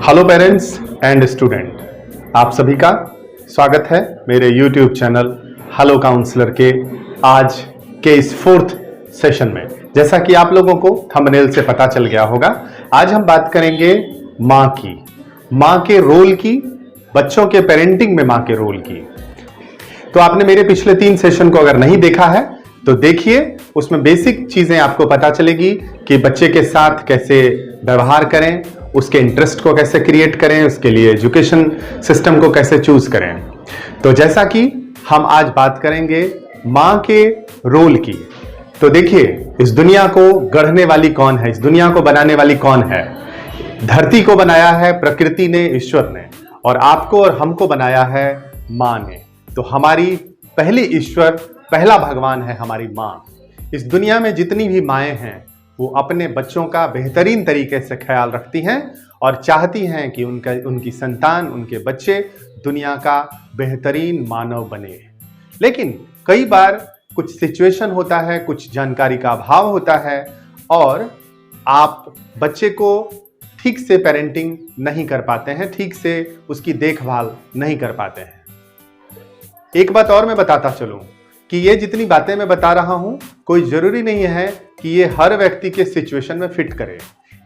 Hello parents and student, आप सभी का स्वागत है मेरे YouTube चैनल हेलो काउंसलर के आज के इस 4th सेशन में। जैसा कि आप लोगों को थंबनेल से पता चल गया होगा, आज हम बात करेंगे माँ के रोल की, बच्चों के पेरेंटिंग में माँ के रोल की। तो आपने मेरे पिछले 3 सेशन को अगर नहीं देखा है तो देखिए, उसमें बेसिक चीजें आपको पता चलेगी कि बच्चे के साथ कैसे व्यवहार करें, उसके इंटरेस्ट को कैसे क्रिएट करें, उसके लिए एजुकेशन सिस्टम को कैसे चूज करें। तो जैसा कि हम आज बात करेंगे माँ के रोल की, तो देखिए इस दुनिया को गढ़ने वाली कौन है, इस दुनिया को बनाने वाली कौन है। धरती को बनाया है प्रकृति ने, ईश्वर ने, और आपको और हमको बनाया है माँ ने। तो हमारी पहली ईश्वर, पहला भगवान है हमारी माँ। इस दुनिया में जितनी भी माएँ हैं वो अपने बच्चों का बेहतरीन तरीके से ख्याल रखती हैं और चाहती हैं कि उनकी संतान, उनके बच्चे दुनिया का बेहतरीन मानव बने। लेकिन कई बार कुछ सिचुएशन होता है, कुछ जानकारी का अभाव होता है और आप बच्चे को ठीक से पेरेंटिंग नहीं कर पाते हैं, ठीक से उसकी देखभाल नहीं कर पाते हैं। एक बात और मैं बताता चलूं कि ये जितनी बातें मैं बता रहा हूं, कोई जरूरी नहीं है कि ये हर व्यक्ति के सिचुएशन में फिट करे।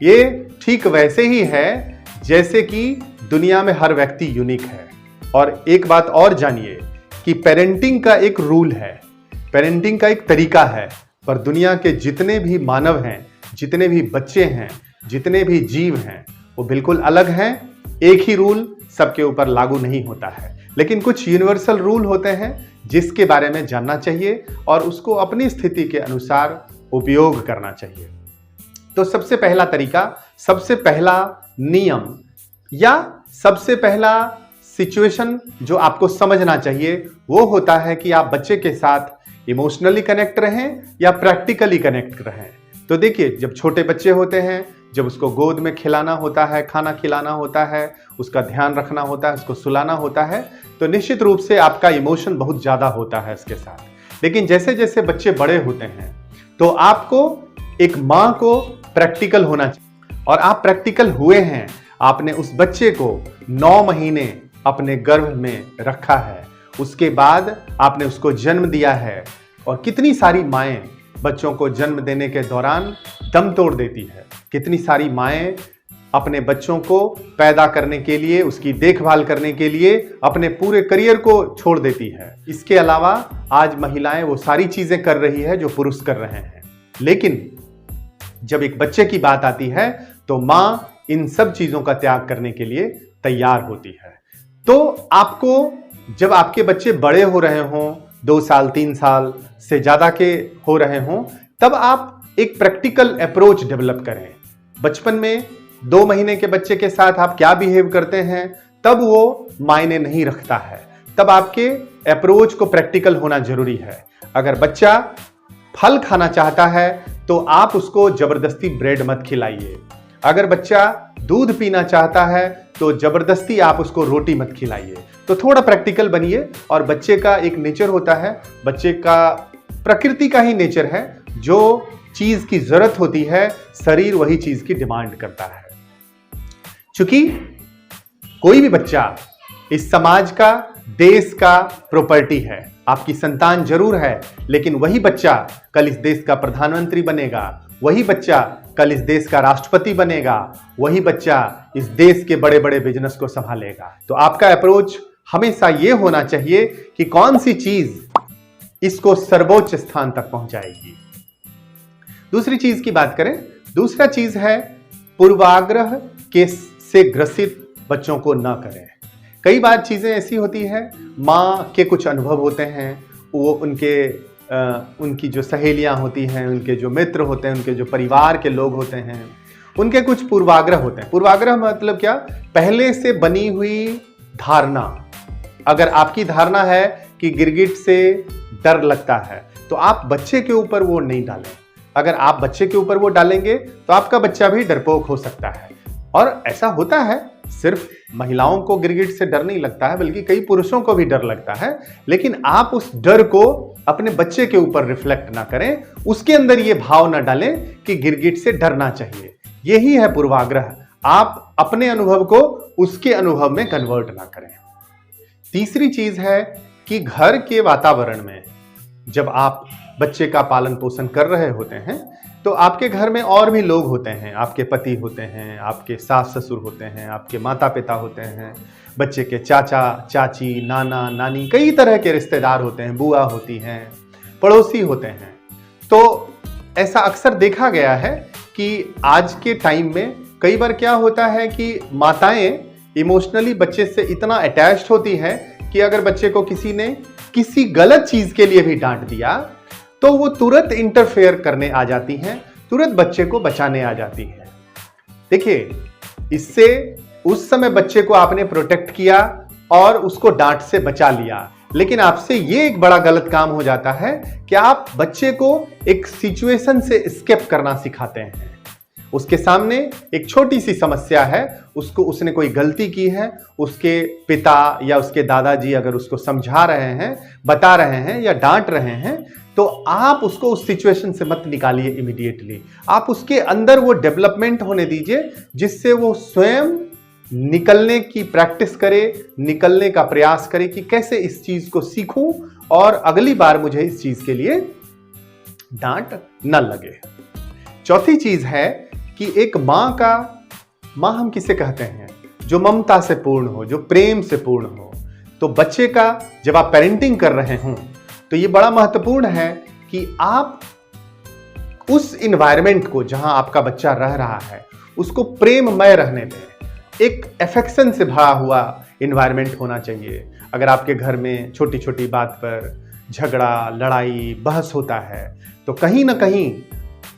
ये ठीक वैसे ही है जैसे कि दुनिया में हर व्यक्ति यूनिक है। और एक बात और जानिए कि पेरेंटिंग का एक रूल है, पेरेंटिंग का एक तरीका है, पर दुनिया के जितने भी मानव हैं, जितने भी बच्चे हैं, जितने भी जीव हैं, वो बिल्कुल अलग हैं। एक ही रूल सबके ऊपर लागू नहीं होता है, लेकिन कुछ यूनिवर्सल रूल होते हैं जिसके बारे में जानना चाहिए और उसको अपनी स्थिति के अनुसार उपयोग करना चाहिए। तो सबसे पहला तरीका, सबसे पहला नियम या सबसे पहला सिचुएशन जो आपको समझना चाहिए वो होता है कि आप बच्चे के साथ इमोशनली कनेक्ट रहें या प्रैक्टिकली कनेक्ट रहें। तो देखिए, जब छोटे बच्चे होते हैं, जब उसको गोद में खिलाना होता है, खाना खिलाना होता है, उसका ध्यान रखना होता है, उसको सुलाना होता है, तो निश्चित रूप से आपका इमोशन बहुत ज़्यादा होता है इसके साथ। लेकिन जैसे जैसे बच्चे बड़े होते हैं तो आपको एक माँ को प्रैक्टिकल होना चाहिए, और आप प्रैक्टिकल हुए हैं। आपने उस बच्चे को 9 महीने अपने गर्भ में रखा है, उसके बाद आपने उसको जन्म दिया है। और कितनी सारी माएँ बच्चों को जन्म देने के दौरान दम तोड़ देती है, कितनी सारी माएँ अपने बच्चों को पैदा करने के लिए, उसकी देखभाल करने के लिए अपने पूरे करियर को छोड़ देती है। इसके अलावा आज महिलाएं वो सारी चीजें कर रही है जो पुरुष कर रहे हैं। लेकिन जब एक बच्चे की बात आती है तो माँ इन सब चीजों का त्याग करने के लिए तैयार होती है। तो आपको, जब आपके बच्चे बड़े हो रहे हों, 2 साल 3 साल से ज्यादा के हो रहे हों, तब आप एक प्रैक्टिकल अप्रोच डेवलप करें। बचपन में 2 महीने के बच्चे के साथ आप क्या बिहेव करते हैं तब वो मायने नहीं रखता है। तब आपके अप्रोच को प्रैक्टिकल होना जरूरी है। अगर बच्चा फल खाना चाहता है तो आप उसको जबरदस्ती ब्रेड मत खिलाइए। अगर बच्चा दूध पीना चाहता है तो जबरदस्ती आप उसको रोटी मत खिलाइए। तो थोड़ा प्रैक्टिकल बनिए। और बच्चे का एक नेचर होता है, बच्चे का प्रकृति का ही नेचर है, जो चीज की जरूरत होती है शरीर वही चीज की डिमांड करता है। चूंकि कोई भी बच्चा इस समाज का, देश का प्रॉपर्टी है। आपकी संतान जरूर है, लेकिन वही बच्चा कल इस देश का प्रधानमंत्री बनेगा, वही बच्चा कल इस देश का राष्ट्रपति बनेगा, वही बच्चा इस देश के बड़े बड़े बिजनेस को संभालेगा। तो आपका अप्रोच हमेशा ये होना चाहिए कि कौन सी चीज इसको सर्वोच्च स्थान तक पहुंचाएगी। दूसरी चीज की बात करें, दूसरा चीज है पूर्वाग्रह से ग्रसित बच्चों को ना करें। कई बार चीजें ऐसी होती है, माँ के कुछ अनुभव होते हैं, वो उनकी जो सहेलियां होती हैं, उनके जो मित्र होते हैं, उनके जो परिवार के लोग होते हैं, उनके कुछ पूर्वाग्रह होते हैं। पूर्वाग्रह मतलब क्या? पहले से बनी हुई धारणा। अगर आपकी धारणा है कि गिरगिट से डर लगता है तो आप बच्चे के ऊपर वो नहीं डालें। अगर आप बच्चे के ऊपर वो डालेंगे तो आपका बच्चा भी डरपोक हो सकता है। और ऐसा होता है, सिर्फ महिलाओं को गिरगिट से डर नहीं लगता है, बल्कि कई पुरुषों को भी डर लगता है। लेकिन आप उस डर को अपने बच्चे के ऊपर रिफ्लेक्ट ना करें, उसके अंदर ये भाव ना डालें कि गिरगिट से डरना चाहिए। यही है पूर्वाग्रह। आप अपने अनुभव को उसके अनुभव में कन्वर्ट ना करें। तीसरी चीज है कि घर के वातावरण में जब आप बच्चे का पालन पोषण कर रहे होते हैं तो आपके घर में और भी लोग होते हैं, आपके पति होते हैं, आपके सास ससुर होते हैं, आपके माता पिता होते हैं, बच्चे के चाचा चाची, नाना नानी, कई तरह के रिश्तेदार होते हैं, बुआ होती हैं, पड़ोसी होते हैं। तो ऐसा अक्सर देखा गया है कि आज के टाइम में कई बार क्या होता है कि माताएं इमोशनली बच्चे से इतना अटैच्ड होती हैं कि अगर बच्चे को किसी ने किसी गलत चीज के लिए भी डांट दिया तो वो तुरंत इंटरफेयर करने आ जाती हैं, तुरंत बच्चे को बचाने आ जाती हैं। देखिए, इससे उस समय बच्चे को आपने प्रोटेक्ट किया और उसको डांट से बचा लिया, लेकिन आपसे ये एक बड़ा गलत काम हो जाता है कि आप बच्चे को एक सिचुएशन से एस्केप करना सिखाते हैं। उसके सामने एक छोटी सी समस्या है, उसने कोई गलती की है, उसके पिता या उसके दादाजी अगर उसको समझा रहे हैं, बता रहे हैं या डांट रहे हैं, तो आप उसको उस सिचुएशन से मत निकालिए इमीडिएटली। आप उसके अंदर वो डेवलपमेंट होने दीजिए जिससे वो स्वयं निकलने की प्रैक्टिस करे, निकलने का प्रयास करे कि कैसे इस चीज को सीखूं और अगली बार मुझे इस चीज के लिए डांट न लगे। चौथी चीज है कि एक मां हम किसे कहते हैं, जो ममता से पूर्ण हो, जो प्रेम से पूर्ण हो। तो बच्चे का जब आप पेरेंटिंग कर रहे हो तो ये बड़ा महत्वपूर्ण है कि आप उस इन्वायरमेंट को जहां आपका बच्चा रह रहा है उसको प्रेममय रहने दें। एक अफेक्शन से भरा हुआ इन्वायरमेंट होना चाहिए। अगर आपके घर में छोटी छोटी बात पर झगड़ा, लड़ाई, बहस होता है तो कहीं ना कहीं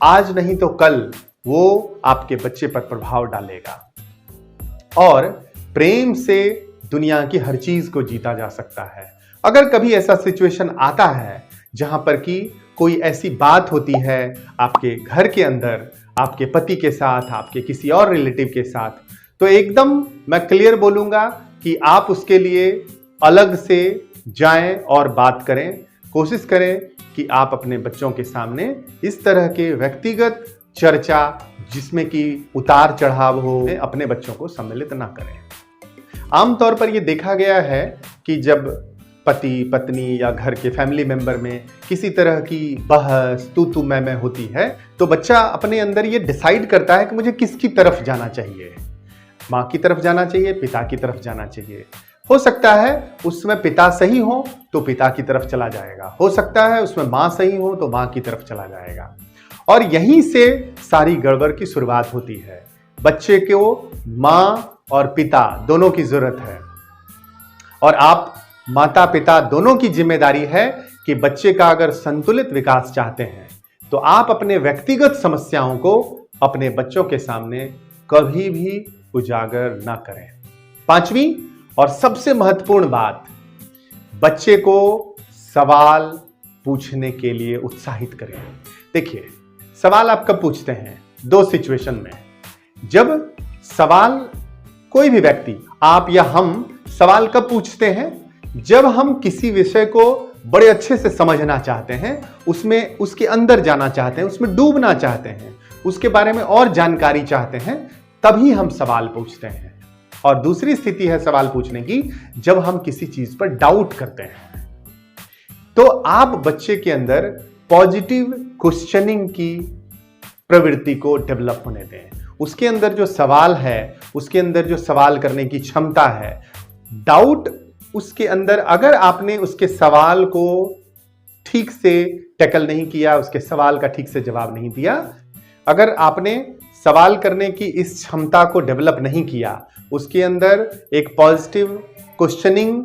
आज नहीं तो कल वो आपके बच्चे पर प्रभाव डालेगा। और प्रेम से दुनिया की हर चीज को जीता जा सकता है। अगर कभी ऐसा सिचुएशन आता है जहां पर कि कोई ऐसी बात होती है आपके घर के अंदर, आपके पति के साथ, आपके किसी और रिलेटिव के साथ, तो एकदम मैं क्लियर बोलूंगा कि आप उसके लिए अलग से जाएं और बात करें। कोशिश करें कि आप अपने बच्चों के सामने इस तरह के व्यक्तिगत चर्चा जिसमें कि उतार चढ़ाव हो, अपने बच्चों को सम्मिलित ना करें। आमतौर पर यह देखा गया है कि जब पति पत्नी या घर के फैमिली मेंबर में किसी तरह की बहस, तू मैं होती है तो बच्चा अपने अंदर ये डिसाइड करता है कि मुझे किसकी तरफ जाना चाहिए, माँ की तरफ जाना चाहिए, पिता की तरफ जाना चाहिए। हो सकता है उसमें पिता सही हो तो पिता की तरफ चला जाएगा, हो सकता है उसमें माँ सही हो तो माँ की तरफ चला जाएगा। और यहीं से सारी गड़बड़ की शुरुआत होती है। बच्चे को माँ और पिता दोनों की जरूरत है और आप माता पिता दोनों की जिम्मेदारी है कि बच्चे का अगर संतुलित विकास चाहते हैं तो आप अपने व्यक्तिगत समस्याओं को अपने बच्चों के सामने कभी भी उजागर ना करें। पांचवी और सबसे महत्वपूर्ण बात, बच्चे को सवाल पूछने के लिए उत्साहित करें। देखिए, सवाल आप कब पूछते हैं? दो सिचुएशन में। जब सवाल कोई भी व्यक्ति, आप या हम, सवाल कब पूछते हैं? जब हम किसी विषय को बड़े अच्छे से समझना चाहते हैं, उसमें उसके अंदर जाना चाहते हैं, उसमें डूबना चाहते हैं, उसके बारे में और जानकारी चाहते हैं, तभी हम सवाल पूछते हैं। और दूसरी स्थिति है सवाल पूछने की जब हम किसी चीज पर डाउट करते हैं। तो आप बच्चे के अंदर पॉजिटिव क्वेश्चनिंग की प्रवृत्ति को डेवलप होने दें। उसके अंदर जो सवाल है, उसके अंदर जो सवाल करने की क्षमता है, डाउट उसके अंदर, अगर आपने उसके सवाल को ठीक से टैकल नहीं किया, उसके सवाल का ठीक से जवाब नहीं दिया, अगर आपने सवाल करने की इस क्षमता को डेवलप नहीं किया, उसके अंदर एक पॉजिटिव क्वेश्चनिंग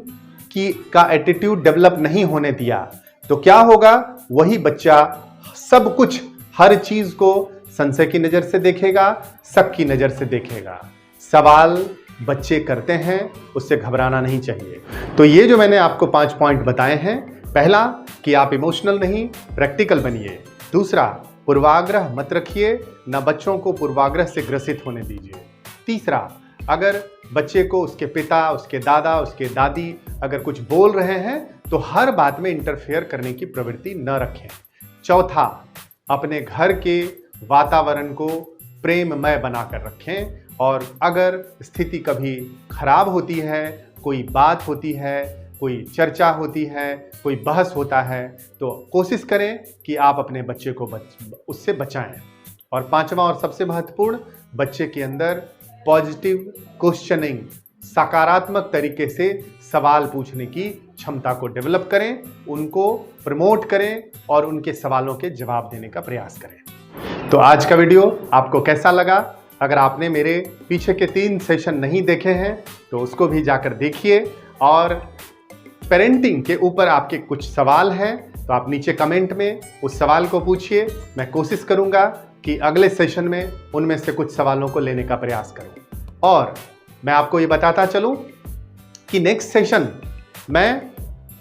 का एटीट्यूड डेवलप नहीं होने दिया, तो क्या होगा? वही बच्चा सब कुछ, हर चीज को संशय की नजर से देखेगा, शक की नजर से देखेगा। सवाल बच्चे करते हैं, उससे घबराना नहीं चाहिए। तो ये जो मैंने आपको 5 पॉइंट बताए हैं, पहला कि आप इमोशनल नहीं, प्रैक्टिकल बनिए। दूसरा, पूर्वाग्रह मत रखिए, ना बच्चों को पूर्वाग्रह से ग्रसित होने दीजिए। तीसरा, अगर बच्चे को उसके पिता, उसके दादा, उसके दादी अगर कुछ बोल रहे हैं तो हर बात में इंटरफेयर करने की प्रवृत्ति न रखें। चौथा, अपने घर के वातावरण को प्रेममय बनाकर रखें और अगर स्थिति कभी खराब होती है, कोई बात होती है, कोई चर्चा होती है, कोई बहस होता है, तो कोशिश करें कि आप अपने बच्चे को उससे बचाएं। और पांचवा और सबसे महत्वपूर्ण, बच्चे के अंदर पॉजिटिव क्वेश्चनिंग, सकारात्मक तरीके से सवाल पूछने की क्षमता को डेवलप करें, उनको प्रमोट करें और उनके सवालों के जवाब देने का प्रयास करें। तो आज का वीडियो आपको कैसा लगा? अगर आपने मेरे पीछे के 3 सेशन नहीं देखे हैं तो उसको भी जाकर देखिए, और पेरेंटिंग के ऊपर आपके कुछ सवाल हैं तो आप नीचे कमेंट में उस सवाल को पूछिए। मैं कोशिश करूंगा कि अगले सेशन में उनमें से कुछ सवालों को लेने का प्रयास करूं। और मैं आपको ये बताता चलूं कि नेक्स्ट सेशन, मैं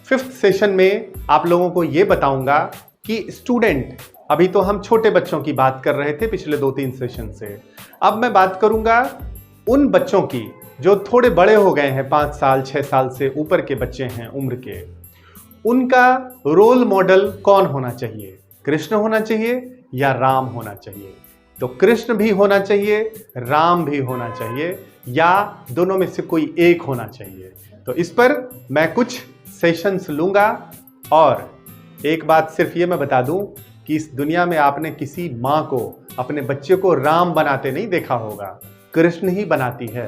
5th सेशन में आप लोगों को ये बताऊंगा कि स्टूडेंट, अभी तो हम छोटे बच्चों की बात कर रहे थे पिछले 2-3 सेशन से, अब मैं बात करूंगा उन बच्चों की जो थोड़े बड़े हो गए हैं, 5 साल 6 साल से ऊपर के बच्चे हैं उम्र के। उनका रोल मॉडल कौन होना चाहिए? कृष्ण होना चाहिए या राम होना चाहिए? तो कृष्ण भी होना चाहिए, राम भी होना चाहिए, या दोनों में से कोई एक होना चाहिए? तो इस पर मैं कुछ सेशंस लूंगा। और एक बात सिर्फ ये मैं बता दूं कि इस दुनिया में आपने किसी माँ को अपने बच्चे को राम बनाते नहीं देखा होगा, कृष्ण ही बनाती है।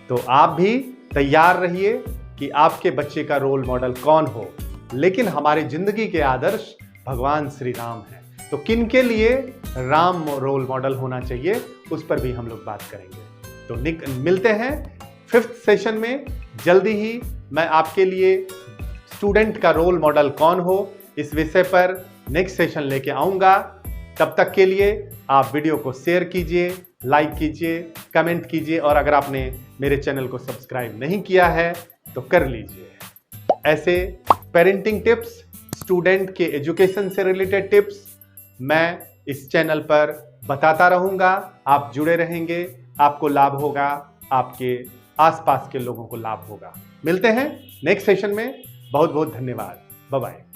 तो आप भी तैयार रहिए कि आपके बच्चे का रोल मॉडल कौन हो। लेकिन हमारी जिंदगी के आदर्श भगवान श्री राम हैं, तो किन के लिए राम रोल मॉडल होना चाहिए, उस पर भी हम लोग बात करेंगे। तो मिलते हैं 5th सेशन में। जल्दी ही मैं आपके लिए स्टूडेंट का रोल मॉडल कौन हो, इस विषय पर नेक्स्ट सेशन लेके आऊंगा। तब तक के लिए आप वीडियो को शेयर कीजिए, लाइक कीजिए, कमेंट कीजिए, और अगर आपने मेरे चैनल को सब्सक्राइब नहीं किया है तो कर लीजिए। ऐसे पेरेंटिंग टिप्स, स्टूडेंट के एजुकेशन से रिलेटेड टिप्स मैं इस चैनल पर बताता रहूंगा। आप जुड़े रहेंगे, आपको लाभ होगा, आपके आसपास के लोगों को लाभ होगा। मिलते हैं नेक्स्ट सेशन में। बहुत बहुत धन्यवाद। Bye bye.